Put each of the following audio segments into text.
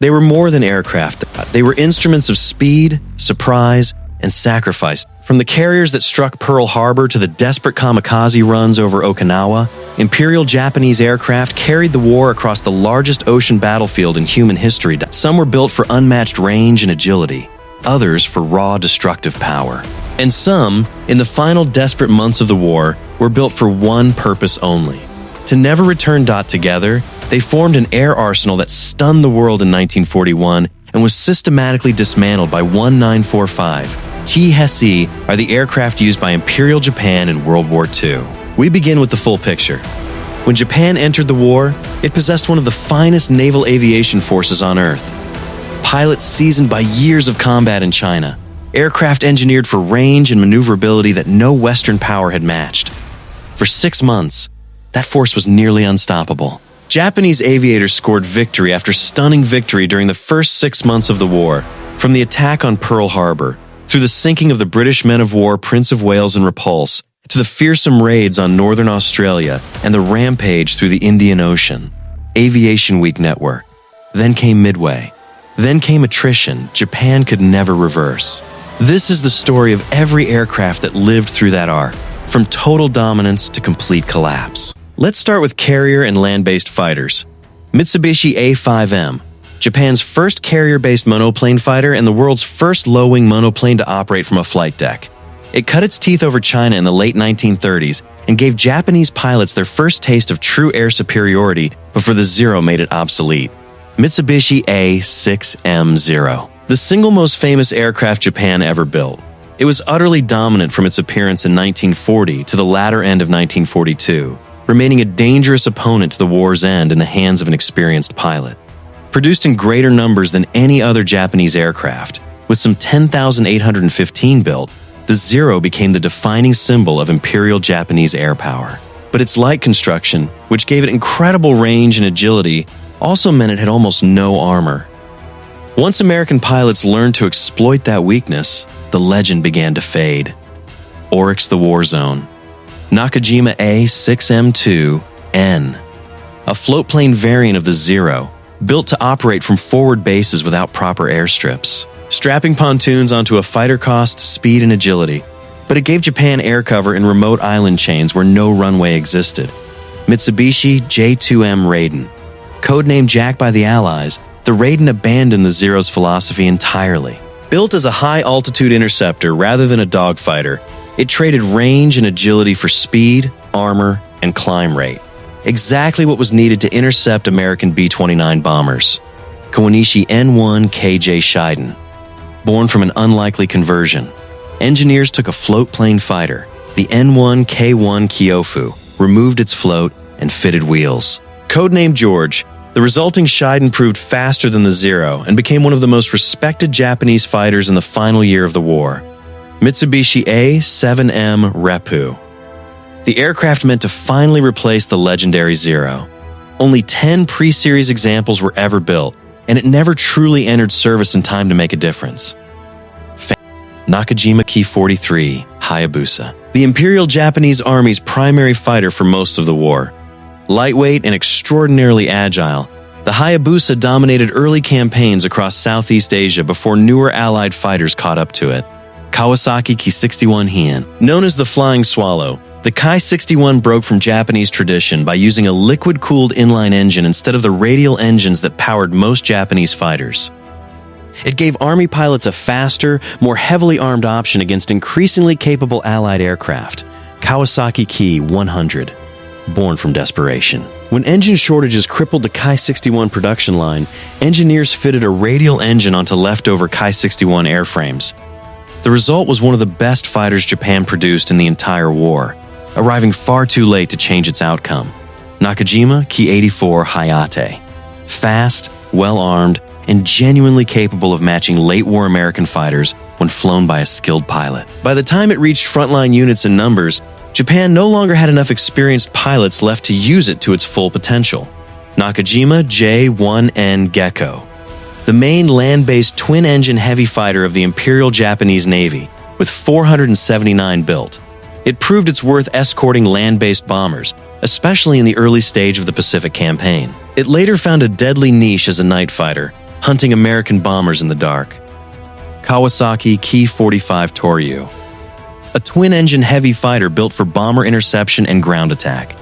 They were more than aircraft. They were instruments of speed, surprise, and sacrifice. From the carriers that struck Pearl Harbor to the desperate kamikaze runs over Okinawa, Imperial Japanese aircraft carried the war across the largest ocean battlefield in human history. Some were built for unmatched range and agility, others for raw destructive power. And some, in the final desperate months of the war, were built for one purpose only: to never return. Together, they formed an air arsenal that stunned the world in 1941 and was systematically dismantled by 1945. T-Hesse are the aircraft used by Imperial Japan in World War II. We begin with the full picture. When Japan entered the war, it possessed one of the finest naval aviation forces on Earth. Pilots seasoned by years of combat in China, aircraft engineered for range and maneuverability that no Western power had matched. For 6 months, that force was nearly unstoppable. Japanese aviators scored victory after stunning victory during the first 6 months of the war, from the attack on Pearl Harbor, through the sinking of the British men of war Prince of Wales and Repulse, to the fearsome raids on northern Australia and the rampage through the Indian Ocean. Aviation Week Network. Then came Midway. Then came attrition Japan could never reverse. This is the story of every aircraft that lived through that arc, from total dominance to complete collapse. Let's start with carrier and land-based fighters. Mitsubishi A6M, Japan's first carrier-based monoplane fighter and the world's first low-wing monoplane to operate from a flight deck. It cut its teeth over China in the late 1930s and gave Japanese pilots their first taste of true air superiority before the Zero made it obsolete. Mitsubishi A6M Zero, the single most famous aircraft Japan ever built. It was utterly dominant from its appearance in 1940 to the latter end of 1942, remaining a dangerous opponent to the war's end in the hands of an experienced pilot. Produced in greater numbers than any other Japanese aircraft, with some 10,815 built, the Zero became the defining symbol of Imperial Japanese air power. But its light construction, which gave it incredible range and agility, also meant it had almost no armor. Once American pilots learned to exploit that weakness, the legend began to fade. Oryx the War Zone. Nakajima A6M2N, a floatplane variant of the Zero, built to operate from forward bases without proper airstrips. Strapping pontoons onto a fighter cost speed and agility, but it gave Japan air cover in remote island chains where no runway existed. Mitsubishi J2M Raiden. Codenamed Jack by the Allies, the Raiden abandoned the Zero's philosophy entirely. Built as a high-altitude interceptor rather than a dogfighter, it traded range and agility for speed, armor, and climb rate. Exactly what was needed to intercept American B-29 bombers. Kawanishi N1KJ Shiden. Born from an unlikely conversion, engineers took a float-plane fighter, the N1K1 Kyofu, removed its float, and fitted wheels. Codenamed George, the resulting Shiden proved faster than the Zero and became one of the most respected Japanese fighters in the final year of the war. Mitsubishi A6M Reppu. The aircraft meant to finally replace the legendary Zero. Only 10 pre-series examples were ever built, and it never truly entered service in time to make a difference. Nakajima Ki-43 Hayabusa, the Imperial Japanese Army's primary fighter for most of the war. Lightweight and extraordinarily agile, the Hayabusa dominated early campaigns across Southeast Asia before newer Allied fighters caught up to it. Kawasaki Ki-61 Hien. Known as the Flying Swallow, the Ki-61 broke from Japanese tradition by using a liquid-cooled inline engine instead of the radial engines that powered most Japanese fighters. It gave Army pilots a faster, more heavily armed option against increasingly capable Allied aircraft. Kawasaki Ki-100. Born from desperation. When engine shortages crippled the Ki-61 production line, engineers fitted a radial engine onto leftover Ki-61 airframes. The result was one of the best fighters Japan produced in the entire war, arriving far too late to change its outcome. Nakajima Ki-84 Hayate. Fast, well-armed, and genuinely capable of matching late-war American fighters when flown by a skilled pilot. By the time it reached frontline units and numbers, Japan no longer had enough experienced pilots left to use it to its full potential. Nakajima J1N Gekko, the main land-based twin-engine heavy fighter of the Imperial Japanese Navy, with 479 built. It proved its worth escorting land-based bombers, especially in the early stage of the Pacific Campaign. It later found a deadly niche as a night fighter, hunting American bombers in the dark. Kawasaki Ki-45 Toryu, a twin-engine heavy fighter built for bomber interception and ground attack.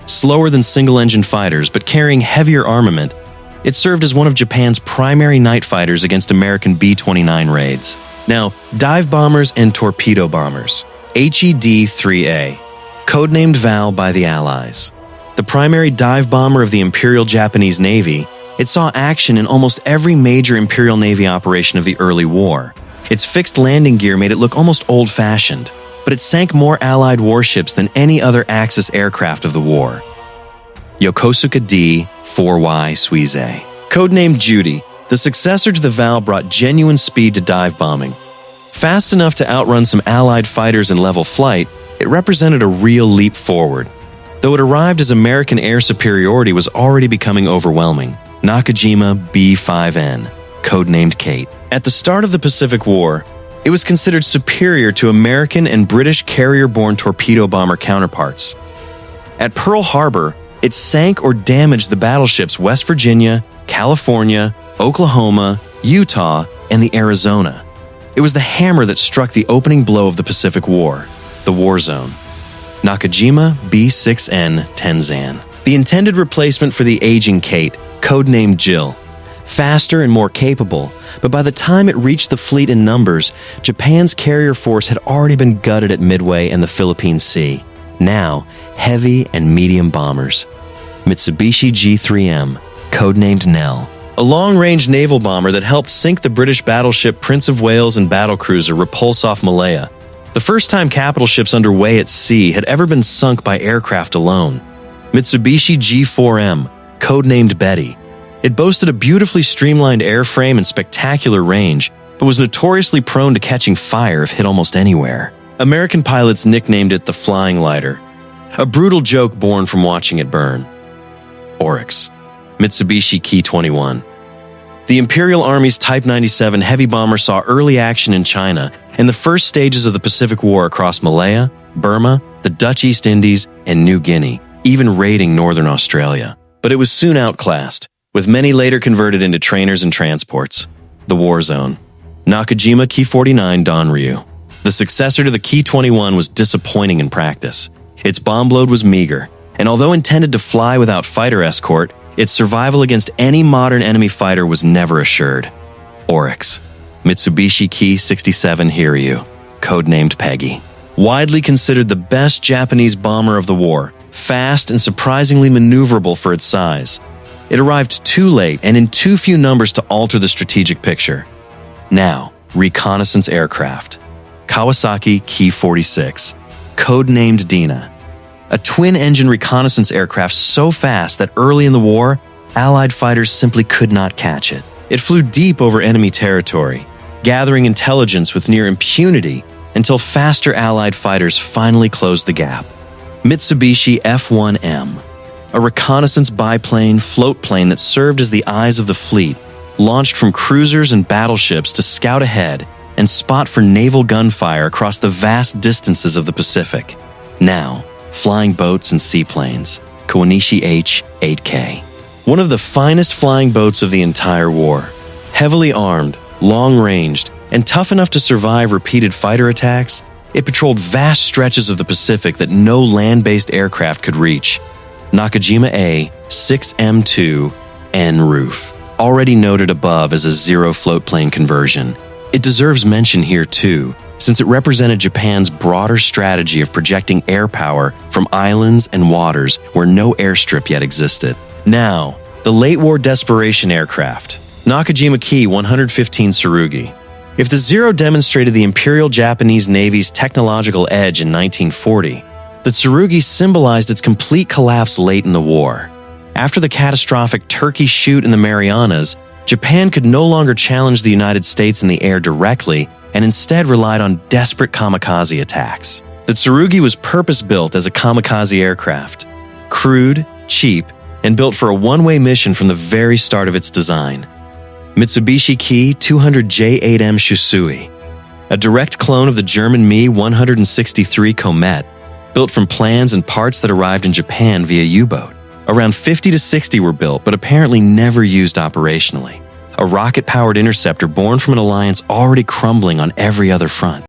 Slower than single-engine fighters, but carrying heavier armament, it served as one of Japan's primary night fighters against American B-29 raids. Now, dive bombers and torpedo bombers. Aichi D-3A, codenamed Val by the Allies. The primary dive bomber of the Imperial Japanese Navy, it saw action in almost every major Imperial Navy operation of the early war. Its fixed landing gear made it look almost old-fashioned, but it sank more Allied warships than any other Axis aircraft of the war. Yokosuka D-4Y Suisei, codenamed Judy, the successor to the Val, brought genuine speed to dive bombing. Fast enough to outrun some Allied fighters in level flight, it represented a real leap forward. Though it arrived as American air superiority was already becoming overwhelming. Nakajima B-5N, codenamed Kate. At the start of the Pacific War, it was considered superior to American and British carrier-borne torpedo bomber counterparts. At Pearl Harbor, it sank or damaged the battleships West Virginia, California, Oklahoma, Utah, and the Arizona. It was the hammer that struck the opening blow of the Pacific War, the war zone. Nakajima B-6N Tenzan, the intended replacement for the aging Kate, codenamed Jill. Faster and more capable, but by the time it reached the fleet in numbers, Japan's carrier force had already been gutted at Midway and the Philippine Sea. Now, heavy and medium bombers. Mitsubishi G3M, codenamed Nell, a long-range naval bomber that helped sink the British battleship Prince of Wales and battlecruiser Repulse off Malaya. The first time capital ships underway at sea had ever been sunk by aircraft alone. Mitsubishi G4M, codenamed Betty. It boasted a beautifully streamlined airframe and spectacular range, but was notoriously prone to catching fire if hit almost anywhere. American pilots nicknamed it the Flying Lighter, a brutal joke born from watching it burn. Oryx, Mitsubishi Ki-21. The Imperial Army's Type 97 heavy bomber saw early action in China in the first stages of the Pacific War across Malaya, Burma, the Dutch East Indies, and New Guinea, even raiding northern Australia. But it was soon outclassed, with many later converted into trainers and transports. The war zone. Nakajima Ki-49 Donryu. The successor to the Ki-21 was disappointing in practice. Its bomb load was meager, and although intended to fly without fighter escort, its survival against any modern enemy fighter was never assured. Oryx, Mitsubishi Ki-67 Hiryu, codenamed Peggy. Widely considered the best Japanese bomber of the war, fast and surprisingly maneuverable for its size. It arrived too late and in too few numbers to alter the strategic picture. Now, reconnaissance aircraft. Kawasaki Ki-46, codenamed Dinah. A twin-engine reconnaissance aircraft so fast that early in the war, Allied fighters simply could not catch it. It flew deep over enemy territory, gathering intelligence with near impunity until faster Allied fighters finally closed the gap. Mitsubishi F-1M, a reconnaissance biplane float plane that served as the eyes of the fleet, launched from cruisers and battleships to scout ahead and spot for naval gunfire across the vast distances of the Pacific. Now, flying boats and seaplanes. Kawanishi H-8K. One of the finest flying boats of the entire war. Heavily armed, long-ranged, and tough enough to survive repeated fighter attacks, it patrolled vast stretches of the Pacific that no land-based aircraft could reach. Nakajima A6M Rufe, already noted above as a Zero floatplane conversion. It deserves mention here too, since it represented Japan's broader strategy of projecting air power from islands and waters where no airstrip yet existed. Now, the late-war desperation aircraft. Nakajima Ki-115 Tsurugi. If the Zero demonstrated the Imperial Japanese Navy's technological edge in 1940, the Tsurugi symbolized its complete collapse late in the war. After the catastrophic Turkey shoot in the Marianas, Japan could no longer challenge the United States in the air directly and instead relied on desperate kamikaze attacks. The Tsurugi was purpose-built as a kamikaze aircraft. Crude, cheap, and built for a one-way mission from the very start of its design. Mitsubishi Ki-200J-8M Shusui, a direct clone of the German Me-163 Comet, built from plans and parts that arrived in Japan via U-boat. Around 50 to 60 were built, but apparently never used operationally. a rocket-powered interceptor born from an alliance already crumbling on every other front.